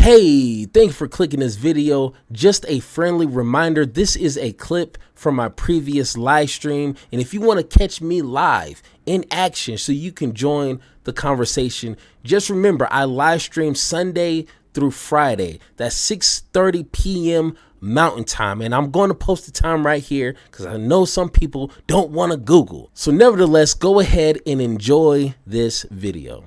Hey, thanks for clicking this video. Just a friendly reminder, this is a clip from my previous live stream. And if you want to catch me live in action so you can join the conversation, just remember I live stream Sunday through Friday. That's 6:30 p.m. Mountain Time. And I'm going to post the time right here because I know some people don't want to Google. So nevertheless, go ahead and enjoy this video.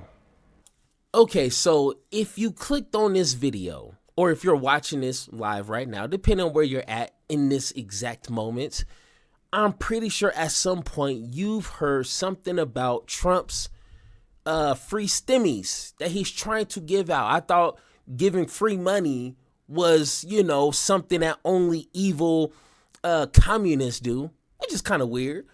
Okay, so if you clicked on this video, or if you're watching this live right now, depending on where you're at in this exact moment, I'm pretty sure at some point you've heard something about Trump's free stimmies that he's trying to give out. I thought giving free money was, something that only evil communists do, which is kind of weird,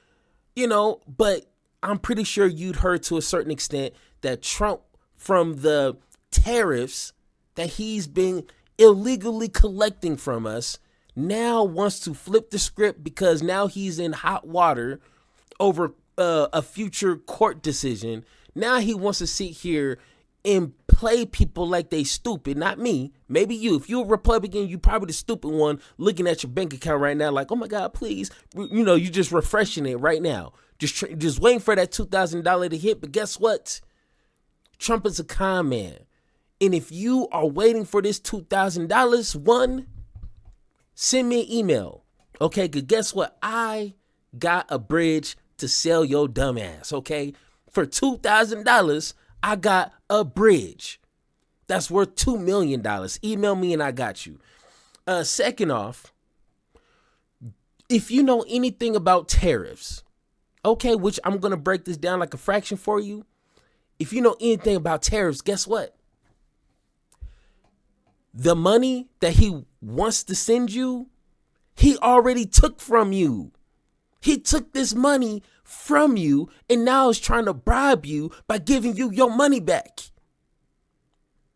but I'm pretty sure you'd heard to a certain extent that Trump, from the tariffs that he's been illegally collecting from us, now wants to flip the script because now he's in hot water over a future court decision. Now he wants to sit here and play people like they stupid. Not me, maybe you. If you're a Republican, you probably the stupid one looking at your bank account right now like, oh my God, please. You're just refreshing it right now. Just waiting for that $2,000 to hit. But guess what? Trump is a con man. And if you are waiting for this $2,000, send me an email. Okay, because guess what? I got a bridge to sell your dumb ass, okay? For $2,000, I got a bridge that's worth $2 million. Email me and I got you. Second off, if you know anything about tariffs, okay, which I'm going to break this down like a fraction for you. If you know anything about tariffs, guess what? The money that he wants to send you, he already took from you. He took this money from you and now is trying to bribe you by giving you your money back.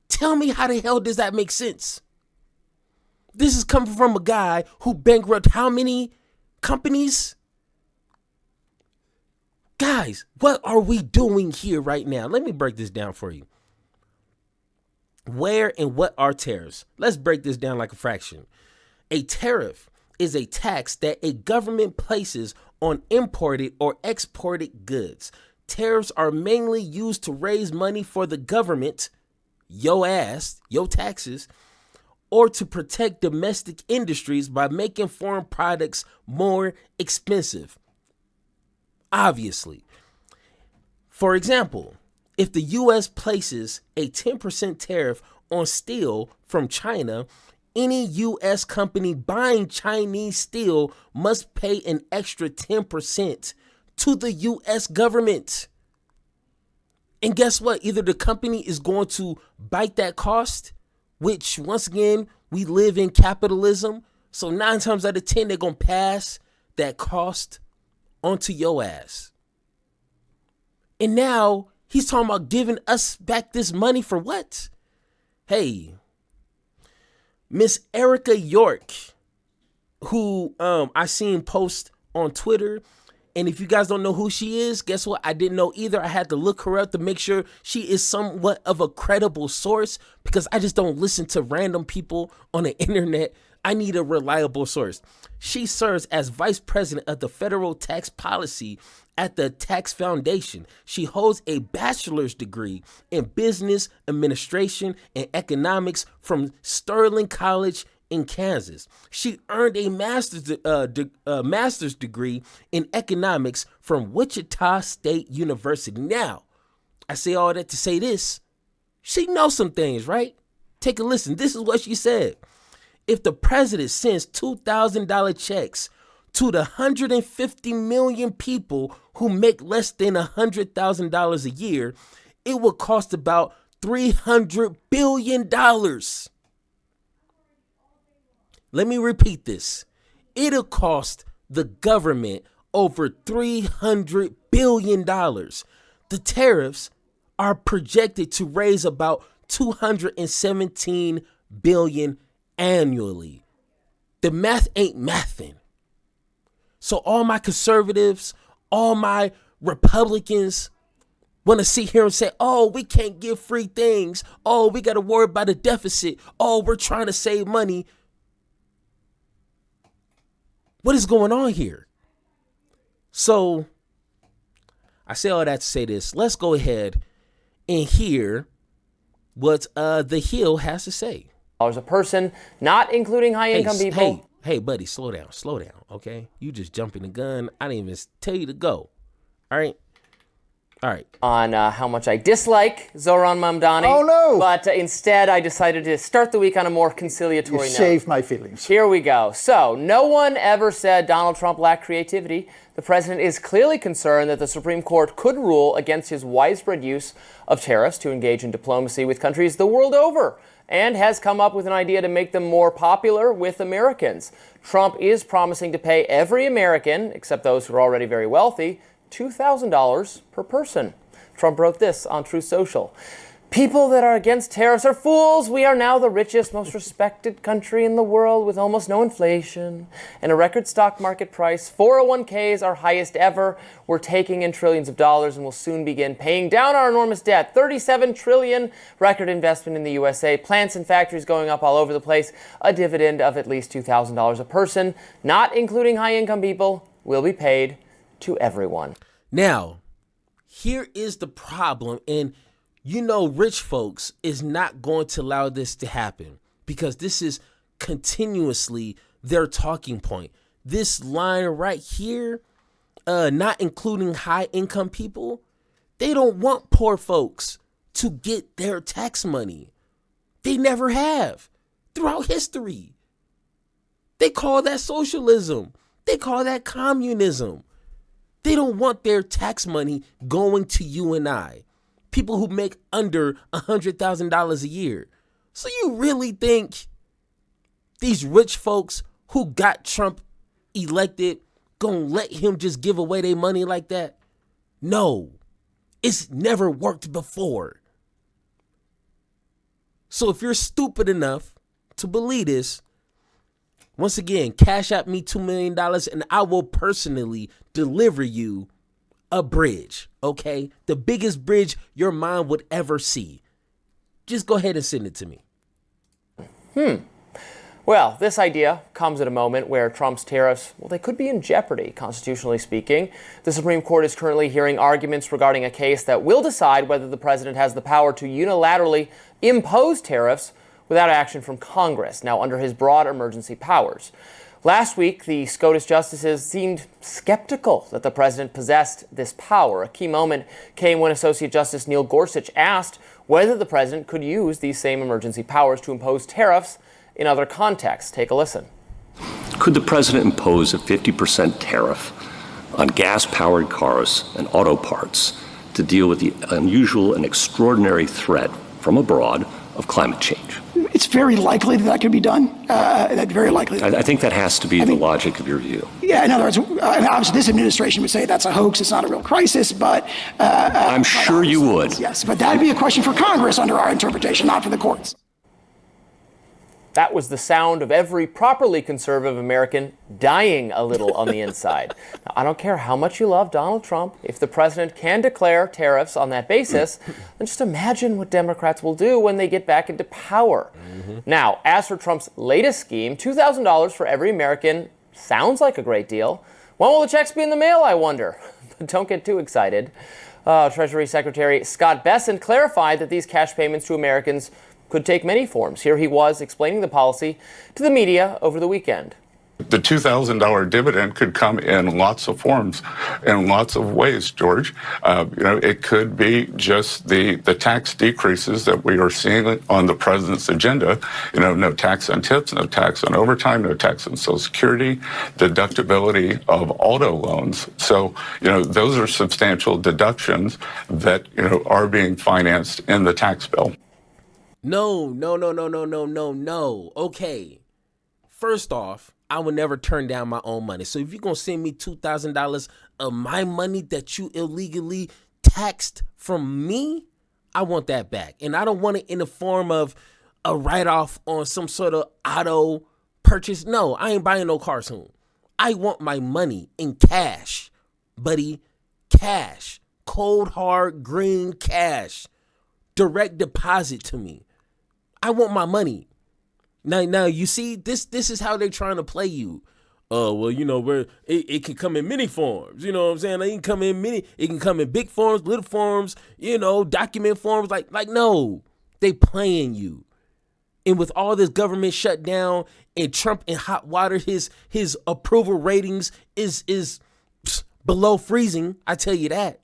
Tell me, how the hell does that make sense? This is coming from a guy who bankrupted how many companies? Guys, what are we doing here right now? Let me break this down for you. Where and what are tariffs? Let's break this down like a fraction. A tariff is a tax that a government places on imported or exported goods. Tariffs are mainly used to raise money for the government, your ass, your taxes, or to protect domestic industries by making foreign products more expensive. Obviously. For example, if the U.S. places a 10% tariff on steel from China, any U.S. company buying Chinese steel must pay an extra 10% to the U.S. government. And guess what? Either the company is going to bite that cost, which once again, we live in capitalism. So 9 times out of 10, they're going to pass that cost onto your ass. And now he's talking about giving us back this money for what? Hey, Miss Erica York, who I seen post on Twitter. And if you guys don't know who she is, guess what? I didn't know either. I had to look her up to make sure she is somewhat of a credible source because I just don't listen to random people on the internet. I need a reliable source. She serves as vice president of the federal tax policy at the Tax Foundation. She holds a bachelor's degree in business administration and economics from Sterling College in Kansas. She earned a master's degree in economics from Wichita State University. Now, I say all that to say this. She knows some things, right? Take a listen. This is what she said. If the president sends $2,000 checks to the 150 million people who make less than $100,000 a year, it will cost about $300 billion. Let me repeat this. It'll cost the government over $300 billion. The tariffs are projected to raise about $217 billion annually. The math ain't mathing. So all my conservatives, all my Republicans, want to sit here and say, oh, we can't give free things. Oh, we got to worry about a deficit. Oh, we're trying to save money. What is going on here? So I say all that to say this. Let's go ahead and hear what the Hill has to say. A person, not including high-income people. Hey, buddy, slow down, okay? You just jumping the gun. I didn't even tell you to go. All right. On how much I dislike Zohran Mamdani. Oh, no. But instead, I decided to start the week on a more conciliatory note. You saved my feelings. Here we go. So, no one ever said Donald Trump lacked creativity. The president is clearly concerned that the Supreme Court could rule against his widespread use of tariffs to engage in diplomacy with countries the world over, and has come up with an idea to make them more popular with Americans. Trump is promising to pay every American, except those who are already very wealthy, $2,000 per person. Trump wrote this on Truth Social. People that are against tariffs are fools. We are now the richest, most respected country in the world with almost no inflation and a record stock market price. 401ks are highest ever. We're taking in trillions of dollars and will soon begin paying down our enormous debt. 37 trillion record investment in the USA. Plants and factories going up all over the place. A dividend of at least $2,000 a person, not including high-income people, will be paid to everyone. Now, here is the problem, and you know rich folks is not going to allow this to happen because this is continuously their talking point. This line right here, not including high income people, they don't want poor folks to get their tax money. They never have throughout history. They call that socialism. They call that communism. They don't want their tax money going to you and I, people who make under $100,000 a year. So you really think these rich folks who got Trump elected gonna let him just give away their money like that? No, it's never worked before. So if you're stupid enough to believe this, once again, cash out me $2 million and I will personally deliver you a bridge, okay? The biggest bridge your mind would ever see. Just go ahead and send it to me. Well, this idea comes at a moment where Trump's tariffs, well, they could be in jeopardy, constitutionally speaking. The Supreme Court is currently hearing arguments regarding a case that will decide whether the president has the power to unilaterally impose tariffs without action from Congress, now under his broad emergency powers. Last week, the SCOTUS justices seemed skeptical that the president possessed this power. A key moment came when Associate Justice Neil Gorsuch asked whether the president could use these same emergency powers to impose tariffs in other contexts. Take a listen. Could the president impose a 50% tariff on gas-powered cars and auto parts to deal with the unusual and extraordinary threat from abroad of climate change? It's very likely that could be done. Very likely. I think that has to be the logic of your view. Yeah, in other words, obviously this administration would say that's a hoax, it's not a real crisis, but... I'm sure you would. Yes, but that would be a question for Congress under our interpretation, not for the courts. That was the sound of every properly conservative American dying a little on the inside. Now, I don't care how much you love Donald Trump. If the president can declare tariffs on that basis, then just imagine what Democrats will do when they get back into power. Now, as for Trump's latest scheme, $2,000 for every American sounds like a great deal. When will the checks be in the mail, I wonder? But don't get too excited. Treasury Secretary Scott Bessent clarified that these cash payments to Americans could take many forms. Here he was explaining the policy to the media over the weekend. The $2,000 dividend could come in lots of forms, in lots of ways, George. It could be just the tax decreases that we are seeing on the president's agenda. No tax on tips, no tax on overtime, no tax on Social Security, deductibility of auto loans. So, those are substantial deductions that, are being financed in the tax bill. No. Okay. First off, I would never turn down my own money. So if you're going to send me $2,000 of my money that you illegally taxed from me, I want that back. And I don't want it in the form of a write-off on some sort of auto purchase. No, I ain't buying no car soon. I want my money in cash, buddy. Cash. cold, hard, green cash. Direct deposit to me. I want my money. Now you see, this is how they're trying to play you. Well, you know, it can come in many forms. You know what I'm saying? It can come in big forms, little forms, you know, document forms. Like no, they playing you. And with all this government shutdown and Trump in hot water, his approval ratings is below freezing. I tell you that.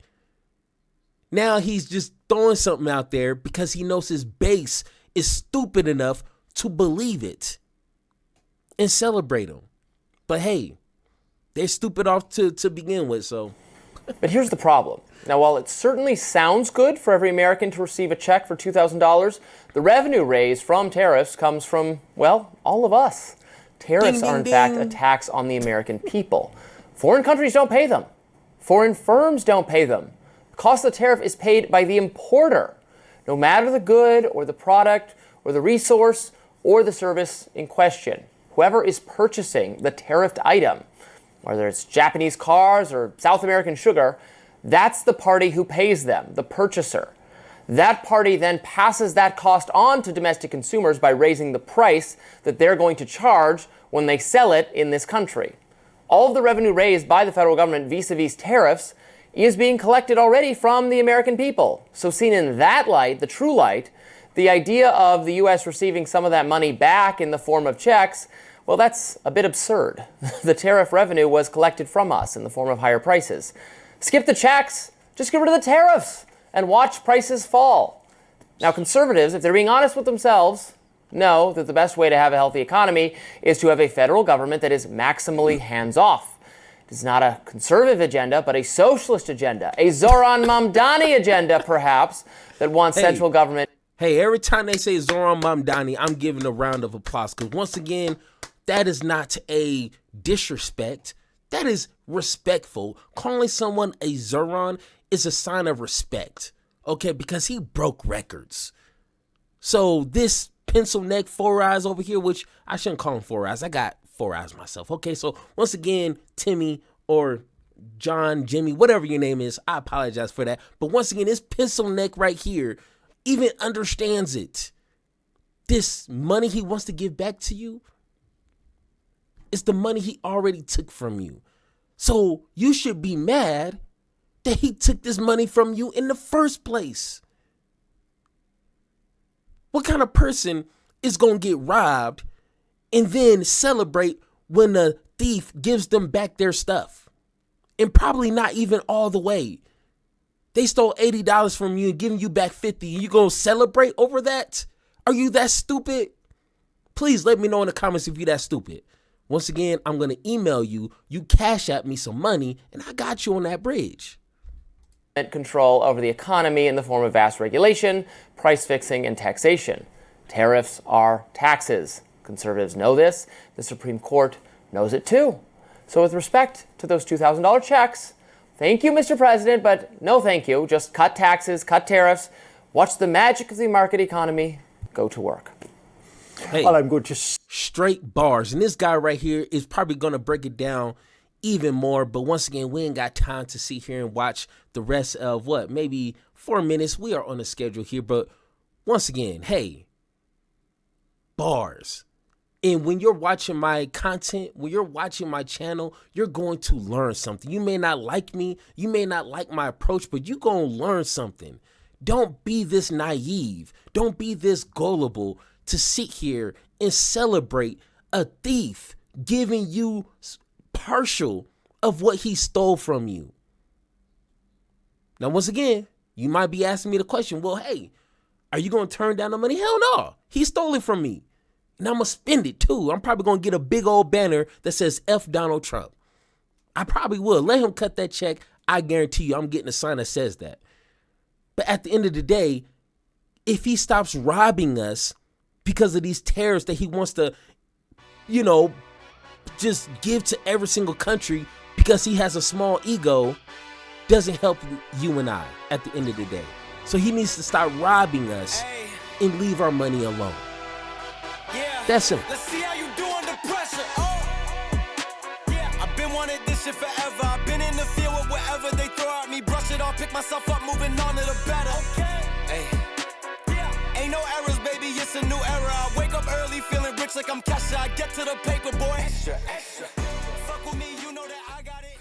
Now he's just throwing something out there because he knows his base is stupid enough to believe it and celebrate him. But hey, they're stupid off to begin with, so. But here's the problem. Now, while it certainly sounds good for every American to receive a check for $2,000, the revenue raised from tariffs comes from, well, all of us. Tariffs are, in fact, a tax on the American people. Foreign countries don't pay them. Foreign firms don't pay them. The cost of the tariff is paid by the importer, no matter the good or the product or the resource or the service in question. Whoever is purchasing the tariffed item, whether it's Japanese cars or South American sugar, that's the party who pays them, the purchaser. That party then passes that cost on to domestic consumers by raising the price that they're going to charge when they sell it in this country. All of the revenue raised by the federal government vis-a-vis tariffs is being collected already from the American people. So seen in that light, the true light, the idea of the U.S. receiving some of that money back in the form of checks, well, that's a bit absurd. The tariff revenue was collected from us in the form of higher prices. Skip the checks, just get rid of the tariffs and watch prices fall. Now, conservatives, if they're being honest with themselves, know that the best way to have a healthy economy is to have a federal government that is maximally hands-off. It is not a conservative agenda, but a socialist agenda, a Zoran Mamdani agenda, perhaps, that wants central government. Hey, every time they say Zoran Mamdani, I'm giving a round of applause. Because once again, that is not a disrespect. That is respectful. Calling someone a Zoran is a sign of respect. Okay, because he broke records. So this pencil neck, four eyes over here, which I shouldn't call him four eyes. I got four eyes myself. Okay, so once again, Timmy or John, Jimmy, whatever your name is, I apologize for that. But once again, this pencil neck right here even understands it. This money he wants to give back to you is the money he already took from you. So you should be mad that he took this money from you in the first place. What kind of person is going to get robbed and then celebrate when the thief gives them back their stuff? And probably not even all the way. They stole $80 from you and giving you back $50. And you going to celebrate over that? Are you that stupid? Please let me know in the comments if you're that stupid. Once again, I'm going to email you. You cash at me some money, and I got you on that bridge. Control over the economy in the form of vast regulation, price fixing, and taxation. Tariffs are taxes. Conservatives know this. The Supreme Court knows it too. So with respect to those $2,000 checks, thank you, Mr. President, but no thank you. Just cut taxes, cut tariffs, watch the magic of the market economy go to work. Hey, well, I'm good. Just straight bars. And this guy right here is probably going to break it down even more. But once again, we ain't got time to sit here and watch the rest of maybe 4 minutes. We are on a schedule here. But once again, hey, bars. And when you're watching my content, when you're watching my channel, you're going to learn something. You may not like me. You may not like my approach, but you're going to learn something. Don't be this naive. Don't be this gullible to sit here and celebrate a thief giving you partial of what he stole from you. Now, once again, you might be asking me the question, well, hey, are you going to turn down the money? Hell no. He stole it from me. And I'm going to spend it too. I'm probably going to get a big old banner that says F Donald Trump. I probably will. Let him cut that check. I guarantee you I'm getting a sign that says that. But at the end of the day, if he stops robbing us because of these tariffs that he wants to, just give to every single country because he has a small ego, doesn't help you and I at the end of the day. So he needs to stop robbing us and leave our money alone. That's simple. Let's see how you do under pressure. Oh, yeah, I've been wanting this shit forever. I've been in the field with whatever they throw at me, brushing it off, pick myself up, moving on to the better. Hey. Ain't no errors, baby, it's a new era. I wake up early, feeling rich like I'm Kesha. I get to the paper, boy. Extra, extra.